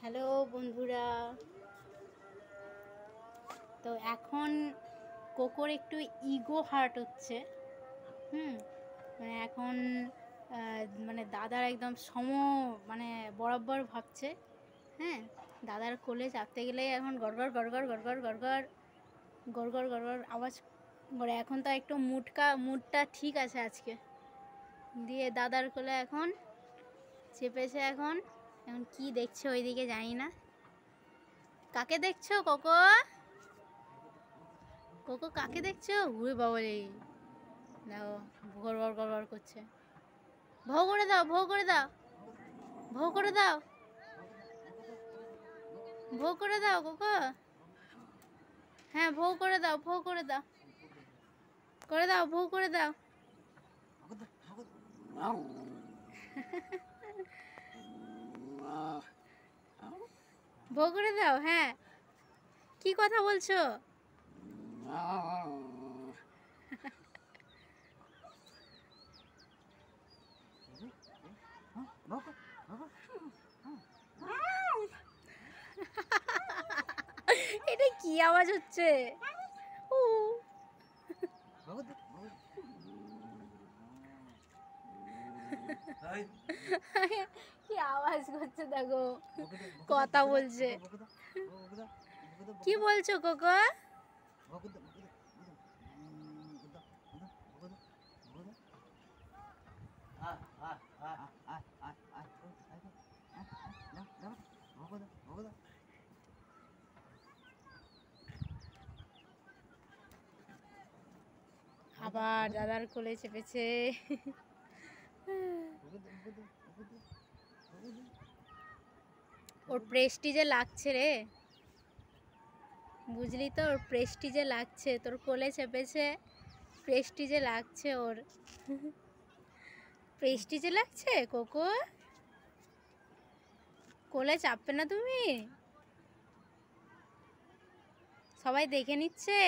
Hello বন্ধুরা, তো এখন কোকোর একটু ইগো হার্ট হচ্ছে। মানে এখন মানে দাদার একদম মানে বরাবর ভাবছে। হ্যাঁ, দাদার কোলে চাপতে গেলেই এখন গড়গড় গড়গড় গড়গড় গড়গড় গড়গড় গড়গড় আওয়াজ করে। এখন তো একটু মুডটা ঠিক আছে আজকে, দিয়ে দাদার কোলে এখন চেপেছে। এখন এখন কি দেখছে ওইদিকে জানি না। কাকে দেখছো কোকো? কোকো কাকে দেখছো? উড়ে বাবা রে, দেখো গড়গড় গড়গড় করছে। ভৌ করে দাও, ভৌ করে দাও, ভৌ করে দাও, ভৌ করে দাও কোকো। হ্যাঁ, ভৌ করে দাও, ভৌ করে দাও, করে দাও, ভৌ করে দাও। ভৌ করে দাও। হ্যাঁ, কি কথা বলছো? এটা কি আওয়াজ হচ্ছে? কি আওয়াজ করছে দেখো, কথা বলছে। কি বলছো কোকো? আবার দাদার কোলে চেপেছে। ওর প্রেস্টিজে লাগছে রে, বুঝলি তো? ওর প্রেস্টিজে লাগছে, তোর কোলে চেপেছে, প্রেস্টিজে লাগছে ওর। প্রেস্টিজে লাগছে কোকো। কোলে চাপবে না তুমি? সবাই দেখে নিচ্ছে।